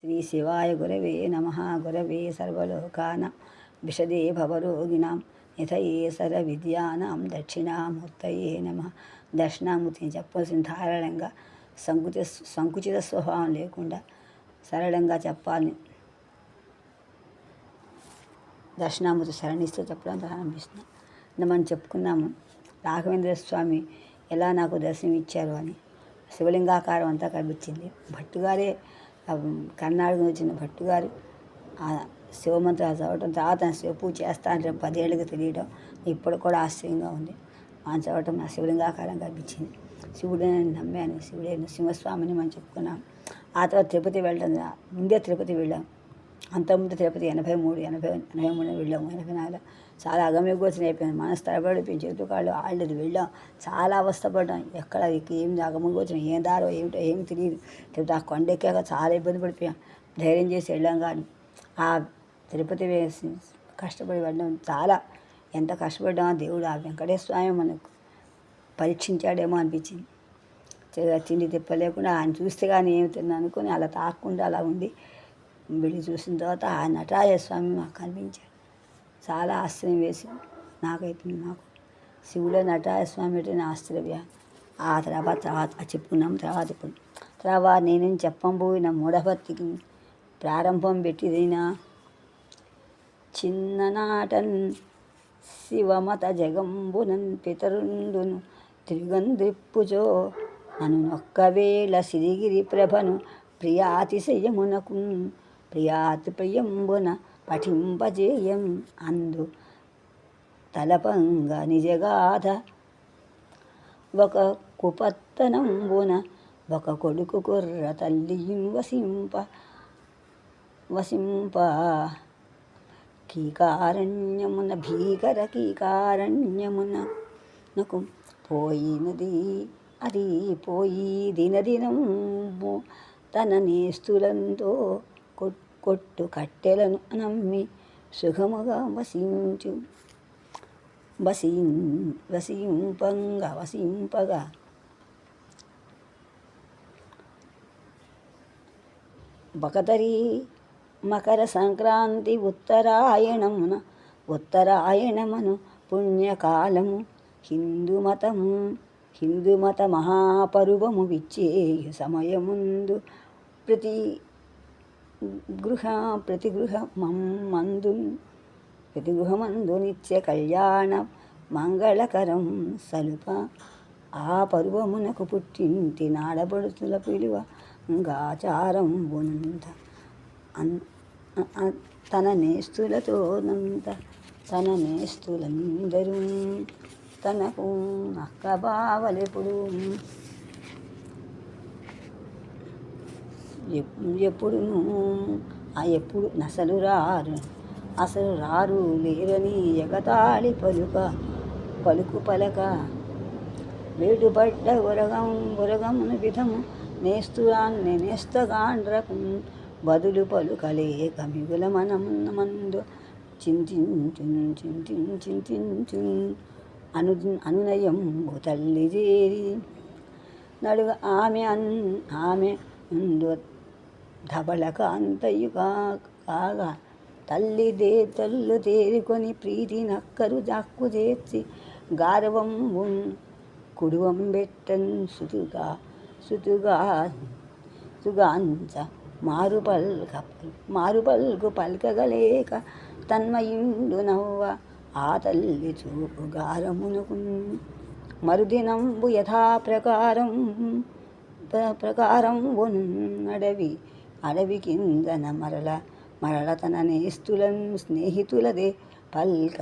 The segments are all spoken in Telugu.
శ్రీ శివాయ గురవే నమ. గురవే సర్వలోకాన విశదే భవరోగిణాం నిధయే సర్వవిద్యానాం దక్షిణామూర్తయే నమ. దక్షిణామూర్తిని చెప్పవలసిన ధారాళంగా సంకుచిత స్వభావం లేకుండా సరళంగా చెప్పాలని దక్షిణామూర్తి శరణిస్తూ చెప్పడం ప్రారంభిస్తున్నాం. మనం చెప్పుకున్నాము రాఘవేంద్ర స్వామి ఎలా నాకు దర్శనం ఇచ్చారు అని. శివలింగాకారం అంతా కనిపించింది. భట్టుగారే కర్ణాటక వచ్చిన భట్టుగారు ఆ శివమంత్రాలు చదవటం, తర్వాత శివపూజ చేస్తా అంటే 10 ఏళ్ళకి తెలియడం ఇప్పుడు కూడా ఆశ్చర్యంగా ఉంది. మనం చదవటం నా శివలింగాకారం కనిపించింది. శివుడే నమ్మాను, శివుడే సింహస్వామిని మనం చెప్పుకున్నాం. ఆ తర్వాత తిరుపతి వెళ్ళడం, ముందే తిరుపతి వెళ్ళాం. అంతకుముందు తిరుపతి 83 వెళ్ళాము. 84 చాలా అగమ్యగోచరం అయిపోయింది. మనసు తడబడిపోయింది. చేతు కాళ్ళు ఆళ్ళది వెళ్ళాం. చాలా అవస్థపడ్డాం. ఎక్కడ ఏం అగమ్యగోచరం, ఏం దారో ఏమిటో ఏమి తెలియదు. తిరుపతి ఆ కొండ ఎక్కాక చాలా ఇబ్బంది పడిపోయాం. ధైర్యం చేసి వెళ్ళాం. కానీ ఆ తిరుపతి వేసి కష్టపడి వెళ్ళడం చాలా ఎంత కష్టపడ్డామో దేవుడు ఆ వెంకటేశ్వర స్వామి మనకు పరీక్షించాడేమో అనిపించింది. తిండి తిప్పలేకుండా ఆయన చూస్తే కానీ ఏమి తిన్నా అనుకుని అలా తాకుండా అలా ఉండి వెళ్ళి చూసిన తర్వాత ఆ నటరాజ స్వామి మాకు కనిపించాడు. చాలా ఆశ్చర్యం వేసింది నాకైతే. నాకు శివుడే నటరాజ స్వామి అంటే నా ఆశ్చర్య. ఆ తర్వాత చెప్పుకున్నాం. తర్వాత నేనేం చెప్పబోయిన మూఢభక్తికి ప్రారంభం పెట్టిదైనా చిన్ననాటన్ శివమత జగంబునన్ పితరుండును తిరుగంద్రిప్పుజో నన్ను నొక్కవేళ సిరిగిరి ప్రభను ప్రియాతిశయమునకు ప్రియాతి ప్రియంబున పఠింపజేయం అందు తలపంగ నిజగాథ ఒక కుపత్తనంబున ఒక కొడుకు కుర్ర తల్లియుం వసింప కీకారణ్యమున భీకర కీకారణ్యమున నకు పోయినది అది పోయి దినదినంబు తన నేస్తులంతో కొట్టు కట్టెలను నమ్మి సుఖముగా వసింపగా బకతరి మకర సంక్రాంతి ఉత్తరాయణమును పుణ్యకాలము హిందూమత మహాపరువము విచ్చేయు సమయముందు ప్రతి గృహమందు నిత్య కళ్యాణ మంగళకరం సలుప ఆ పరువమునకు పుట్టింటి నాడబడుతుల పిలువ గాచారం బునంత తన నేస్తులందరూ తనకు అక్కబావలెప్పుడు ఎప్పుడు అసలు రారు లేరని ఎగతాళి పలుక వేటుపడ్డ ఉరగమును విధము నేస్తగాండ్రకు బదులు పలుకలేక మిగుల మనమందు చింతించు అనునయం తల్లి చేరి నడుగ ఆమె ధబళక అంతయు కాగా తల్లు తేరుకొని ప్రీతి నక్కరు జాక్కు చేర్చి గారవం కుడువం బెట్టన్ సుగాంచ మారుపల్కు పల్కగలేక తన్మయుండు నవ్వ ఆ తల్లి చూపు గారమునకు మరుదినంబు ప్రకారం అడవి కిందన మరల తన స్నేహితులదే పల్క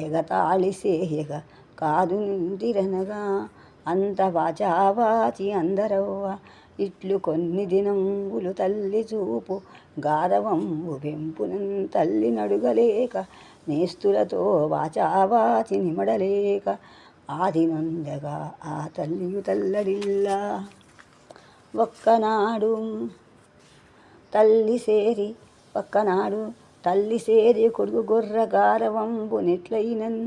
ఎగతాళి సేయగ కాదు నిందిరనగా అంత వాచావాచి అందరవ్వ ఇట్లు కొన్ని దినంబులు తల్లి చూపు గారవంబు పెంపునన్ తల్లి నడుగలేక నేస్తులతో వాచావాచి నిమడలేక ఆది నొందగా ఆ తల్లియు తల్లడిల్లా ఒక్కనాడు తల్లి సేరి కొడుకు గొర్ర గారవంబు నెట్లయినన్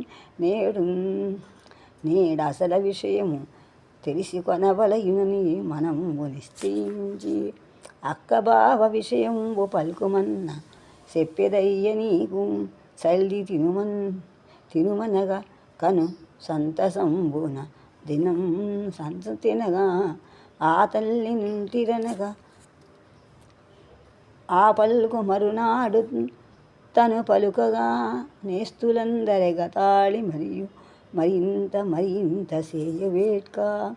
నేడసల విషయము తెలిసి కొనవలయునని మనము నిశ్చయించి అక్క బావ విషయంబు పలుకుమన్న చెప్పెదయ్య నీకు చల్లి తినుమనగా కను సంతసంబున దినం తినగా ఆ తల్లి నింటిరనగా ఆ పలుకు మరునాడు తను పలుకగా నేస్తులందరెగతాళి మరింత సేయవేట్క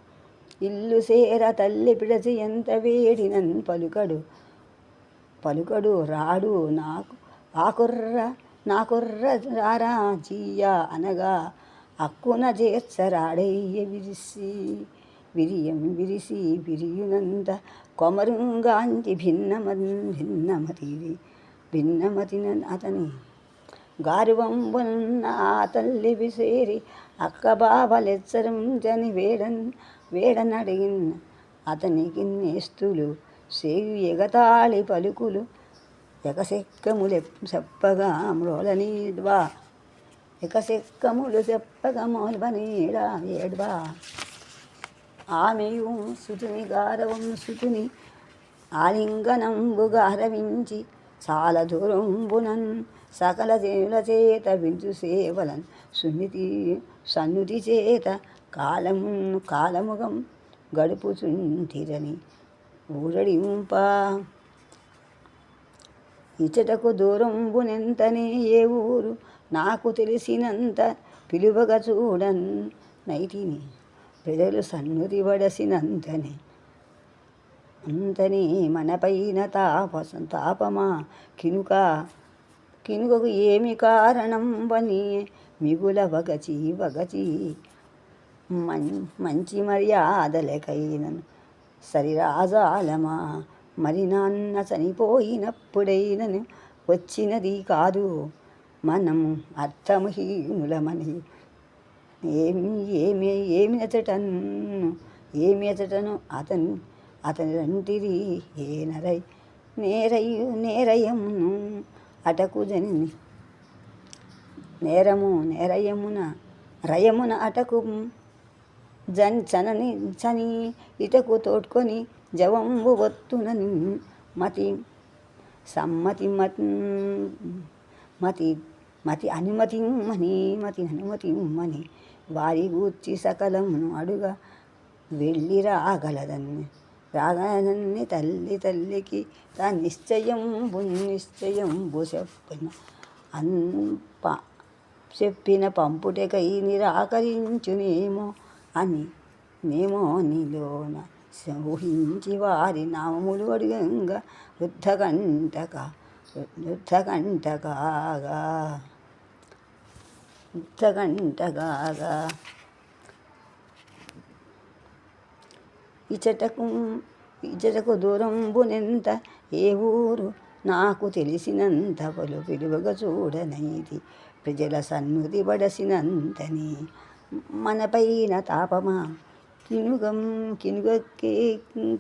ఇల్లు సేర తల్లి పిడచి ఎంత వేడినన్ పలుకడు రాడు నా కుర్ర రారా చీయ అనగా అక్కున చేర్చరాడయ్య విరిసి విరియునంత కొమరుంగాంచి భిన్నమతి అతని గారువంబున్న ఆ తల్లి విసేరి అక్క బావలెచ్చరంజని వేడనడిగిన అతనికి నేస్తులు సేయు ఎగతాళి పలుకులు ఎకసెక్కములు చెప్పగా మ్రోలనీడ్వా ఎకసెక్కములు చెప్పగా మోల్వనీడా ఏడ్వా ఆమెయు సుతుని గారవం సుతుని ఆలింగనంబుగా హరవించి చాలా దూరంబునన్ సకల జనుల చేత విందు సేవలన్ సన్నుతి చేత కాలముగం గడుపుచుంటిరని ఊరడింప ఇచ్చటకు దూరంబునెంతనే ఏ ఊరు నాకు తెలిసినంత పిలువగా చూడన్ నైతిని ప్రజలు సన్నుతి వడసినంతనే మనపైన తాపమా కినుకకు ఏమి కారణం వని మిగుల వగచి మంచి మర్యాదలకైనను సరిరాజాలమా మరి నాన్న చనిపోయినప్పుడైనను వచ్చినది కాదు మనము అర్థమహీనులమని ఏమి అతటను అతని రంటిరి ఏ నేరయమును అటకు జని రయమున అటకు చని ఇటకు తోడ్కొని జవంబు వత్తునని మతి అనుమతిమ్మని వారి గూర్చి సకలమును అడుగా వెళ్ళి రాగలదన్ని తల్లికి తా నిశ్చయంబు చెప్పిన పంపుటకై నిరాకరించునేమో అని నీలోన ఊహించి వారి నామములు అడుగంగా యుద్ధగంటగాగా ఇచ్చటకు దూరంబునెంత ఏ ఊరు నాకు తెలిసినంత పిలువగా చూడనైతి ప్రజల సన్నుతి బడసినంతని మనపైన తాపమా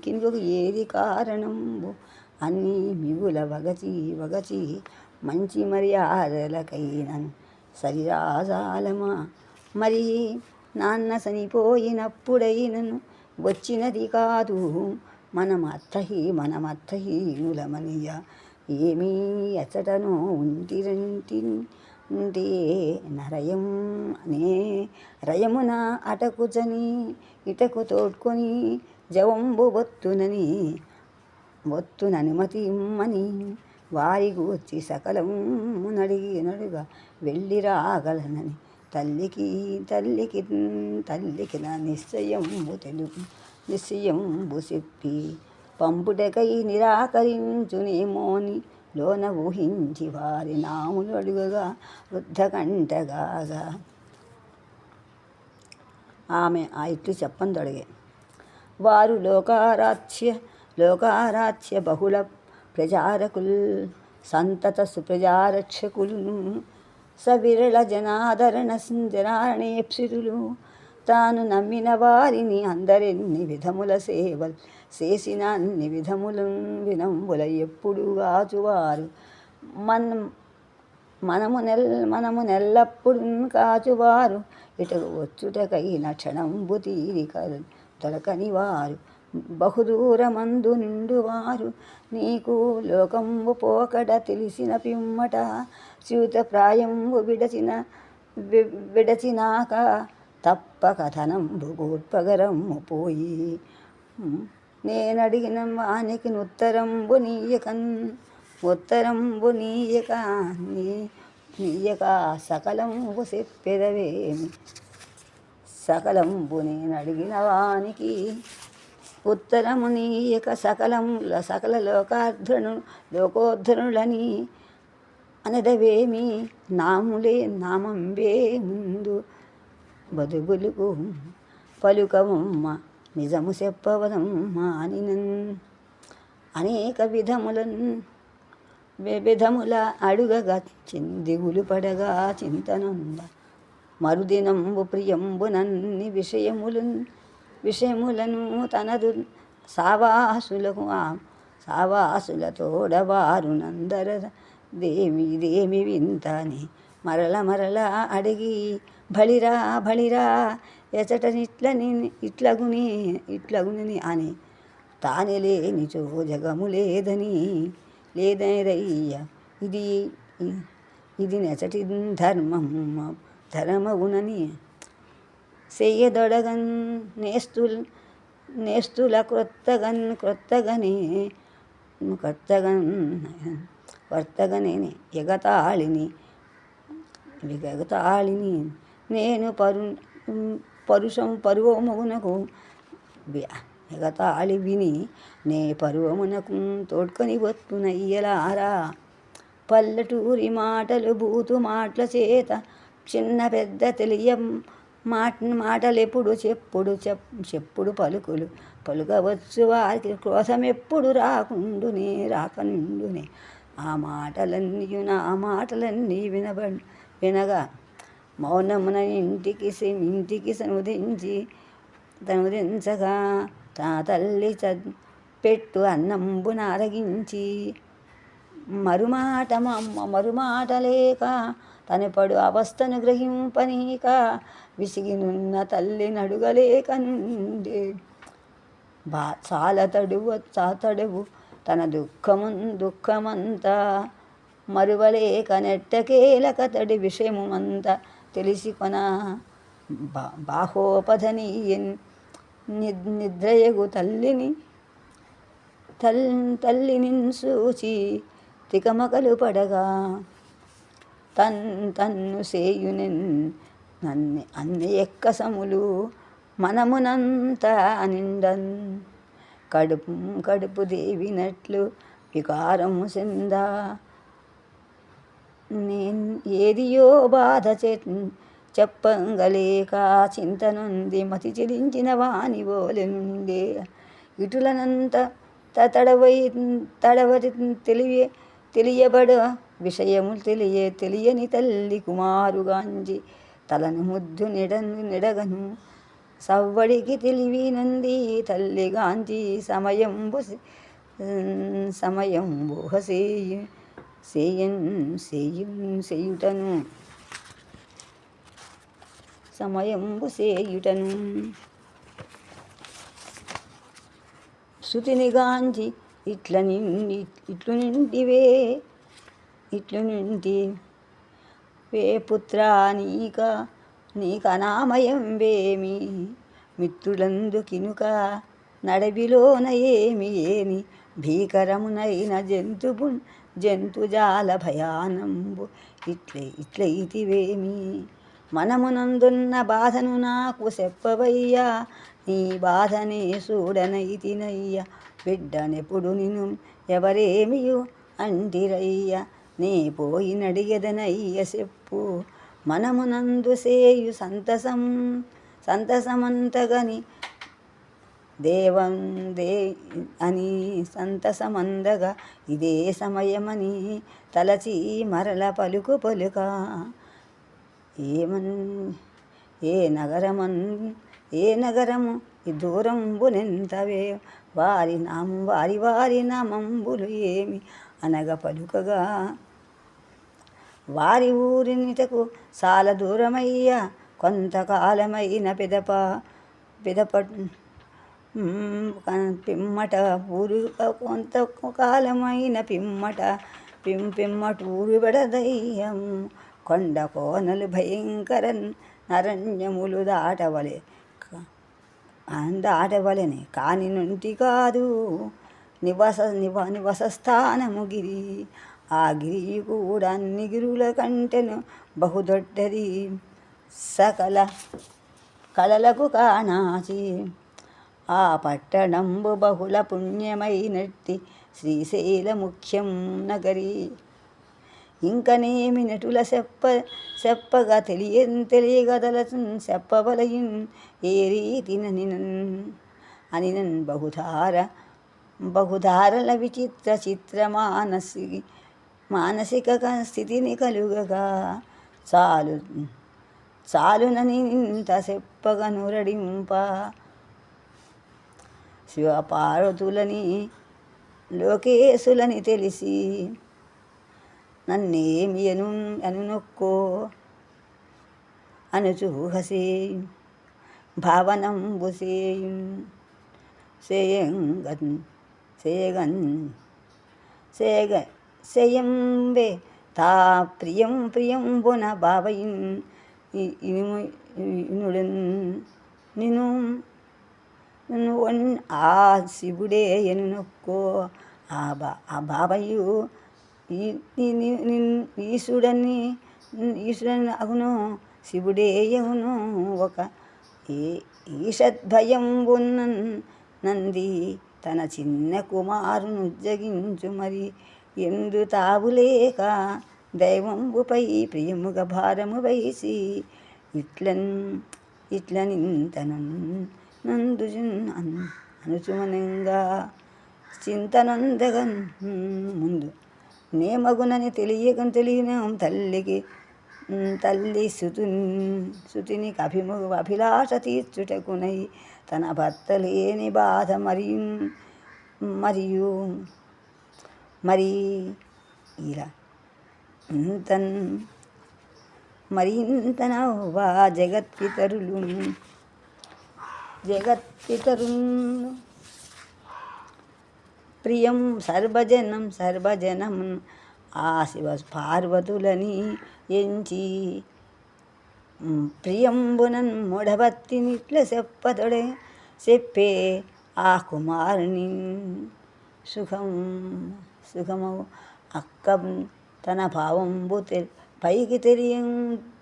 కినుగకు ఏది కారణంబు అన్నీ మిగుల వగచి మంచి మర్యాదలకైనను సరిరాజాలమా మరి నాన్న చనిపోయినప్పుడైనను వచ్చినది కాదు మనమర్థహీనులమనియ ఏమీ అచ్చటను ఉంటే రయమున అటకుచని ఇటకు తోడ్కొని జవంబు బొత్తుననుమతి ఇమ్మని వారి గూర్చి సకలమునడిగా వెళ్ళి రాగలనని తల్లికి నా నిశ్చయంబు చెప్పి పంపుటకై నిరాకరించునేమోని లోన ఊహించి వారి నాములు అడుగగా వృద్ధకంటగాగా ఆమె ఆ ఇట్లు చెప్పందొడగే వారు లోకారాధ్య బహుళ ప్రజారకుల్ సంతత సుప్రజారక్షకులు సవిరళ జనారణేప్సితులు తాను నమ్మిన వారిని అందరెన్ని విధముల సేవలు చేసిన అన్ని విధముల వినంబుల ఎప్పుడు కాచువారు మనము నెల్లప్పుడు కాచువారు ఇటకు వచ్చుటకైన క్షణంబు తీరిక దొరకని వారు బహుదూరమందు నిండువారు నీకు లోకంబు పోకడ తెలిసిన పిమ్మట శ్యూతప్రాయంబు విడచినాక తప్ప కథనంబు గోత్పగరమ్ము పోయి నేనడిగిన వానికి ఉత్తరంబు నీయక సకలంబు చెప్పెదవేమి సకలంబు నేనడిగిన వానికి ఉత్తరము నీయక సకల లోకోద్ధరులని అనదవేమి నామంబే ముందు బదుబులుకు పలుకవమ్మ నిజము చెప్పవదమ్మ అనినన్ అనేక విధముల అడుగగా దిగులు పడగా చింతనంద మరుదినంబు ప్రియంబునన్ని విషయములను తనదు సావాసులతోడవారు నందర ఇదేమి వింతని మరల అడిగి బళిరా ఇట్లగుని అని తానే లేనిచో జగము లేదయ్య ఇది నెచటి ధర్మగునని చెయ్యదొడగన్ నేస్తుల వర్తగనే ఎగతాళిని నేను పరువమునకు ఎగతాళి విని నే పరువమునకు తోడ్కొని వత్తునయ్యలారా పల్లెటూరి మాటలు బూతు మాటల చేత చిన్న పెద్ద తెలియ మాటలెప్పుడు చెప్పుడు పలుకవచ్చు వారికి క్రోధమెప్పుడు రాకనుండునే నా మాటలన్నీ వినగా మౌనమున ఇంటికి తనుదించగా నా తల్లి పెట్టు అన్నంబున అరగించి మరుమాట లేక తనపడు అవస్థను గ్రహింపనీక విసిగినున్న తల్లి నడుగలేక నుండే చాలా తడువు తన దుఃఖమంతా మరువలేక నెట్టకేలక తడి విషయమంతా తెలిసి కొన బాహోపధని నిద్రయగు తల్లిని సూచి తికమకలు పడగా తన్ను సేయునెన్ అన్ని ఎక్కసములు మనమునంత నిండన్ కడుపు దేవినట్లు వికారము చెందా ఏదియో బాధ చెప్పంగలేక చింతనుంది మతి చెలించిన వాని ఓలెనుండే ఇటులనంత తడవరి తెలియబడ విషయము తెలియని తల్లి కుమారుగాంజి తలను ముద్దు నెడగను సవ్వడికి తెలివినంది తల్లిగాంచి సమయంబు సేయుటను శృతినిగాంచి ఇట్లు నింటివే పుత్రా నీకనామయం వేమి మిత్రులందు కినుక నడవిలోన ఏమి భీకరమునైన జంతుజాల భయానంబు ఇట్లయితివేమి మనమునందున్న బాధను నాకు చెప్పవయ్యా నీ బాధనే చూడనైతినయ్య బిడ్డనెప్పుడు నిన్ను ఎవరేమియు అంటిరయ్య నే పోయినడిగెదనయ్య చెప్పు మనమునందు సేయు సంతసమంతగని అని సంతసమందగా ఇదే సమయమని తలచి మరల పలుక ఏ నగరము ఈ దూరంబునెంతవే వారి నామంబులు ఏమి అనగ పలుకగా వారి ఊరినిటకు చాలా దూరమయ్యా కొంతకాలమైన పిదప పిమ్మట ఊరు కొంత కాలమైన పిమ్మట పిమ్మటూరు విడదయ్యం కొండ కోనలు భయంకర నరణ్యములు దాటవలెని కాని నుండి కాదు నివసస్థానము గిరి. ఆ గిరి కూడా అన్ని గిరుల కంటెను బహుదొడ్డది సకల కళలకు కానాచి. ఆ పట్టణంబు బహుళ పుణ్యమైనట్టి శ్రీశైల ముఖ్యం నగరి. ఇంకనేమి నటుల చెప్పగా తెలియగదలచున్ చెప్పవలయున్ ఏ రీతిననినన్ బహుధారల చిత్ర మానసిక స్థితిని కలుగగా చాలునని ఇంత చెప్పగా నురడింప. శివపార్వతులని లోకేశులని తెలిసి నన్నేమి అనునొక్కో అనుచూహసే భావనంబు సేయంబే తా ప్రియంబున భావయిన్ నిను ఆ శివుడే ఎనునొక్కో. ఆ బాబయ్యు ఈశ్వరుడని అగును శివుడే యగును. ఒక ఈషద్భయంబున్నన్ నంది తన చిన్న కుమారును ఉజ్జగించు మరి ఎందు తావులేక దైవంబుపై ప్రియముగ భారము వైసి ఇట్లనింతనన్ నందుజున్ అనుచుమనంగా చింతనొందగన్ ముందు నేమగునని తెలియన తల్లి సుతిని అభిలాష తీర్చుటకునై తన భర్త లేని బాధ మరి ఇంతనవ్వా జగత్పితరులు ప్రియం సర్వజనం ఆ శివ పార్వతులని ఎంచి ప్రియంబునన్ మూఢభక్తినిట్ల చెప్పే ఆ కుమారుని సుఖము అక్క తన భావంబు పైకి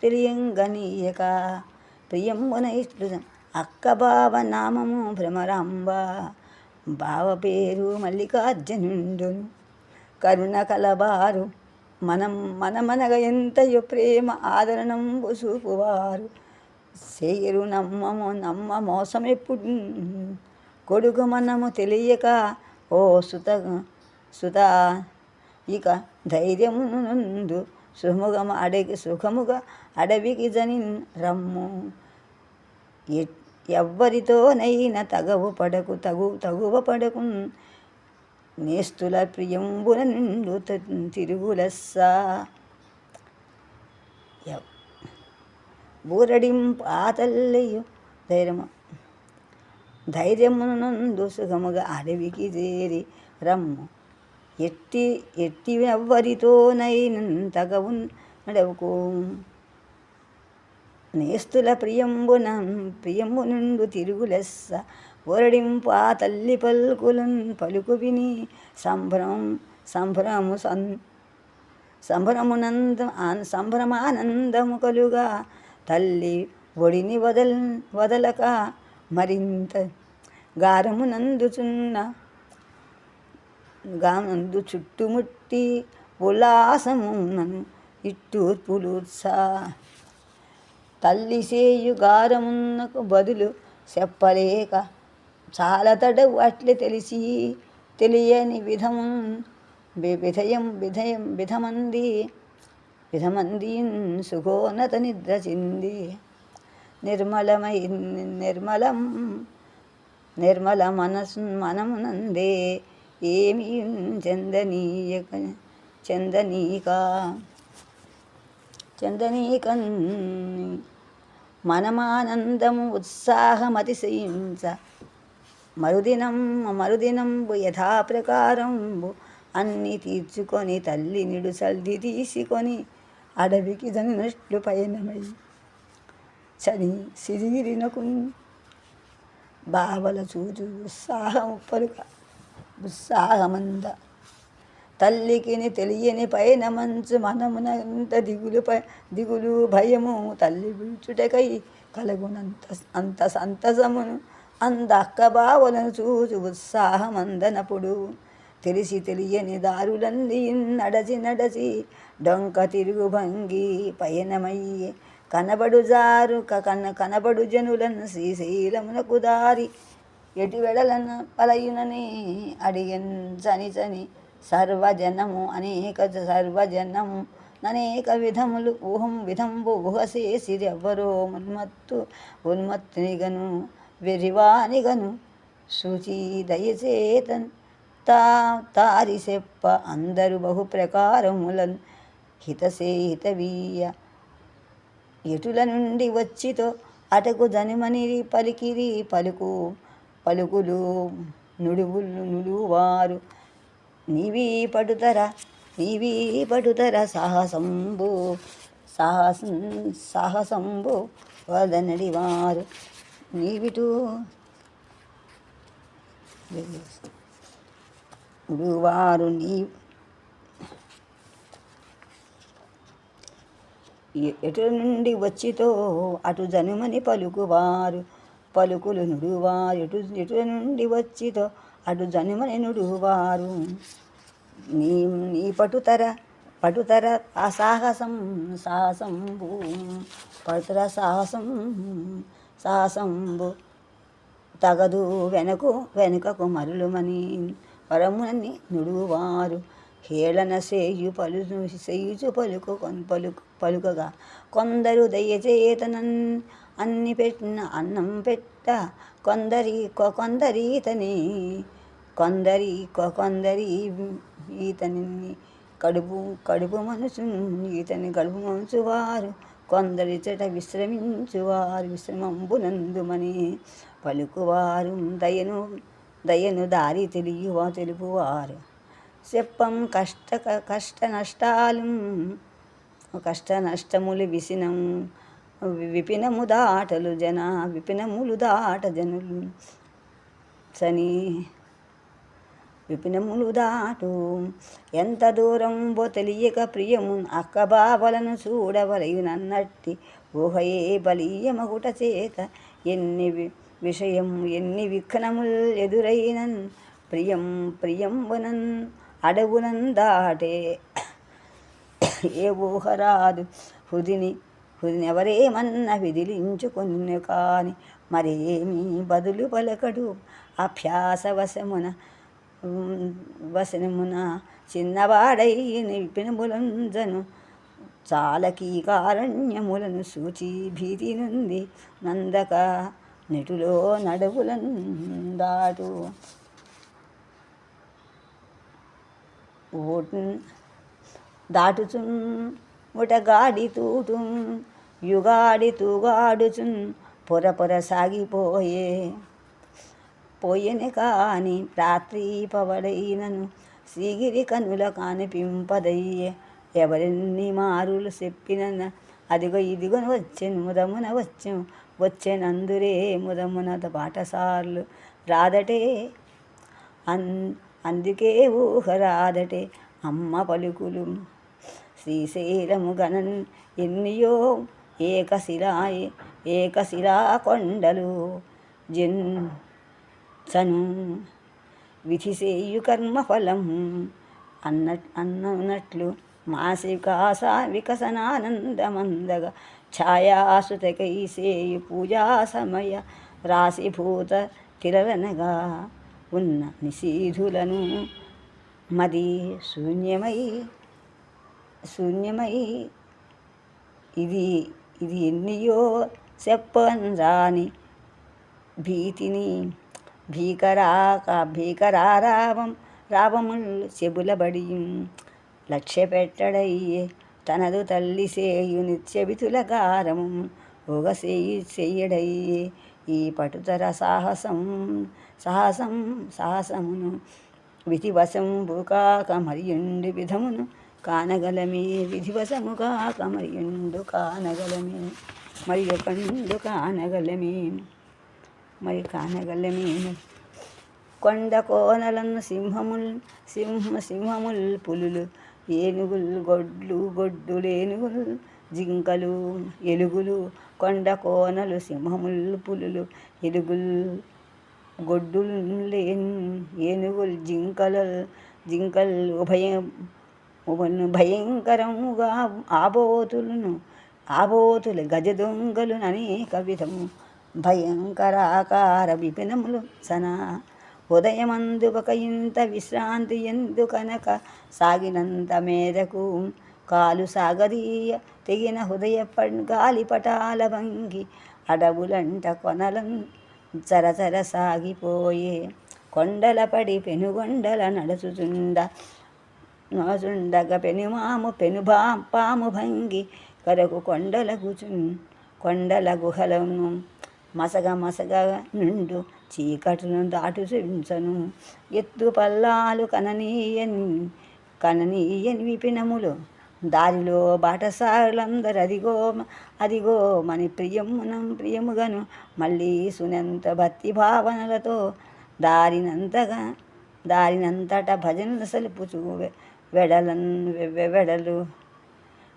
తెలియంగనీయక ప్రియంబున ఇట్లు అక్క బావ నామము భ్రమరాంబ బావ పేరు మల్లికార్జునుండును కరుణ కలబారు మనమనగ ఎంతయో ప్రేమ ఆదరణంబు చూపువారు చేయరు నమ్మ మోసమెప్పుడు కొడుకు మనము తెలియక ఓ సుత ఇక ధైర్యమునందు సుఖముగా అడవికి జనిన్ రమ్ము ఎవ్వరితోనైనా తగువ పడకు నేస్తుల ప్రియంబున నిండు తిరుగులెస్సా బూరడింపు ఆ తల్లియు ధైర్యమునందు సుఖముగా అడవికి చేరి రమ్ము ఎవ్వరితోనైనా తగవు నడవుకు నేస్తుల ప్రియంబు నుండు తిరుగులెస్స ఓరడింపు ఆ తల్లి పలుకు విని సంభ్రమానందము కలుగా తల్లి ఒడిని వదలక మరింత గానము చుట్టుముట్టి ఉల్లాసమునను ఇట్టూర్పులూర్సా తల్లి సేయు గారమున్నకు బదులు చెప్పలేక చాలా తడవు అట్లే తెలియని విధమంది సుఖోన్నత నిద్ర చెంది నిర్మల మనమునందే ఏమీ చందనీకన్ మనమానందము ఉత్సాహమతిశయించ మరుదినంబు యథాప్రకారంబు అన్ని తీర్చుకొని తల్లి నిడు సల్ది తీసుకొని అడవికి జనునట్లు పయనమై చని సిరిగిరినకు బావల చూచు ఉత్సాహమంద తల్లికిని తెలియని పైన మంచు మనమునంత దిగులు భయము తల్లి విడుచుటకై కలుగునంత అంత సంతసమును అందక్క బావలను చూచు ఉత్సాహమందనప్పుడు తెలియని దారులన్నీ నడచి డొంక తిరుగు భంగి పయనమయ్యే కనబడు జనులను శ్రీశైలమునకు దారి ఎటు వెడలన పలయునని అడిగని సర్వజనము అనేక విధములు విధంబు ఊహసేసిరెవ్వరో ఉన్మత్తునిగను వెరివానిగను శుచి దయచేతన్ తారి చెప్ప అందరు బహు ప్రకారములను హితవీయ ఎటుల నుండి వచ్చితో అటకు ధనిమని పలికిరి పలుకులు నుడువారు నీవీ పటుతర సాహసంబు వదనడివారు నీవిటు నుడువారు ఎటు నుండి వచ్చితో అటు జనుమని పలుకులు నుడువారు ఎటు నుండి వచ్చితో అటు జనుమని నుడువారు నీ పటుతర సాహసంబు తగదు వెనుకకు మరులుమని పరమునని నుడువారు హేళన చేయుచు పలుకగా కొందరు దయచేతనన్ అన్ని పెట్టిన అన్నం పెట్ట కొందరీతని ఈతని కడుపు మనసు వారు కొందరిచట విశ్రమంబునందుమని పలుకువారు దయను దారి తెలుపువారు చెప్పం కష్ట నష్టములు విపినములు దాట జనులు చని విపినములు దాటు ఎంత దూరంబో తెలియక ప్రియము అక్కబావలను చూడవలయునన్నట్టి ఊహయే బలీయమగుట చేత ఎన్ని విఘ్నములు ఎదురైనన్ ప్రియంబునన్ అడవునం దాటే ఏ ఊహరాదు హృదిని ఎవరేమన్న విదిలించుకొను కాని మరేమీ బదులు పలకడు అభ్యాసవశమున చిన్నవాడై విపినములంజను చాలకీ కారణ్యములను సూచి భీతి నుండి నందక నెటులో నడవులను దాటు దాటుచున్ ముటగాడి తూటు యుగాడి తూగాడుచున్ పొర సాగిపోయెనే కాని రాత్రి పవడైనను శ్రీగిరి కనుల కానిపింపదయ్యే ఎవరెన్ని మారులు చెప్పిన అదిగో ఇదిగొని ముదమున వచ్చెనందురే ముదమున పాఠశాలలు రాదటే అందుకే ఊహ రాదటే అమ్మ పలుకులు శ్రీశైలము గణన్ ఎన్నియో ఏకశిలా కొండలు జన్సను విధిసేయు కర్మఫలం అన్నట్లు వికసనానందమందగా ఛాయాసుతకైసేయు పూజా సమయ రాశిభూత తిరలనగా ఉన్న నిశీధులను మది శూన్యమై ఇది ఎన్నియో చెప్పరాని భీతిని రావముల్ చెబులబడి లక్ష్య పెట్టడయ్యే తనదు తల్లి సేయు నిత్యవితుల గారము ఒగసేయి చెయ్యడయ్యే ఈ పటుతర సాహసం సాహసమును విధివశంబు కాక మరియుండు విధమును కానగలమే. విధివశము కాక మరియుండు కానగలమే. మరియొకండు కానగలమే. మరి కానగలమే. కొండ కోనలను సింహముల్ పులులు ఏనుగుల్ గొడ్డులేనుగుల్ జింకలు ఎలుగులు. కొండ కోనలు సింహముల్ పులులు ఎలుగుల్ గొడ్డులు ఏనుగుల్ జింకల్ భయంకరముగా ఆబోతులు గజ దొంగలు అనేక విధము భయంకరాకార విపినములు సనా. ఉదయమందు ఒక ఇంత విశ్రాంతి ఎందుకనక సాగినంత మేరకు కాలు సాగదీయ తెగిన గాలిపటాల భంగి అడవులంట కొనలం చరచర సాగిపోయే. కొండలపడి పెనుగొండల నడుచుచుండగ పాము భంగి కరకు కొండల గుహలను మసగ నుండు చీకటును దాటుచుంచను. ఎత్తు పల్లాలు కననీయని విపినములు దారిలో బాటసారులందరూ అదిగో మని ప్రియముగను మళ్ళీ సునంత భక్తి భావనలతో దారినంతట భజనలు సలుపుచు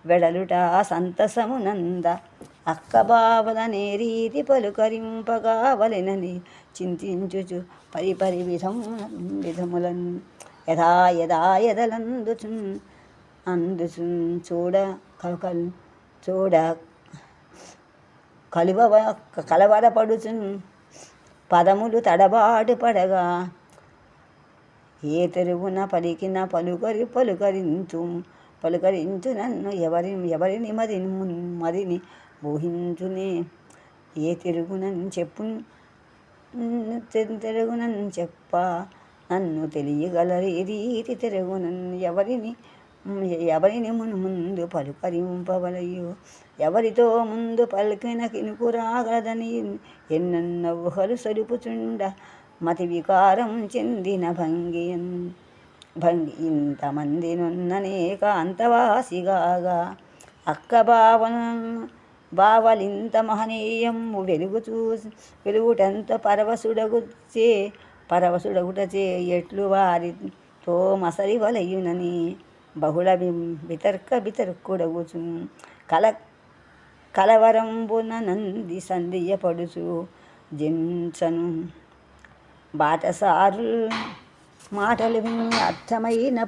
వెడలుట సంతసమునంద. అక్కబావలనే రీతి పలుకరింపగావలెనని చింతించుచు పరిపరి విధములన్ అందుచున్ చూడ కలవరపడుచున్ పదములు తడబాటు పడగా. ఏ తెరుగున పలికిన పలుకరించు నన్ను ఎవరిని మదిని ఊహించునే. ఏ తెరుగునని చెప్ప నన్ను తెలియగలరే రీతి తెరుగునన్ను ఎవరిని ముందు పలుకరింపవలయో. ఎవరితో ముందు పలికిన కినుకురాగలదని ఎన్నెన్న ఊహలు సలుపుచుండ మతి వికారం చెందిన భంగి ఇంతమంది నున్ననేక అంతవాసిగాగా. అక్క బావలింత మహనీయము వెలుగుటంత పరవశుడగుటచే ఎట్లు వారితో మసలి వలయునని బహుళ బితర్కుడగుచు కలవరంబున నంది సందియపడుచు జించను. బాటసారుల్ మాటలు విని అర్థమైన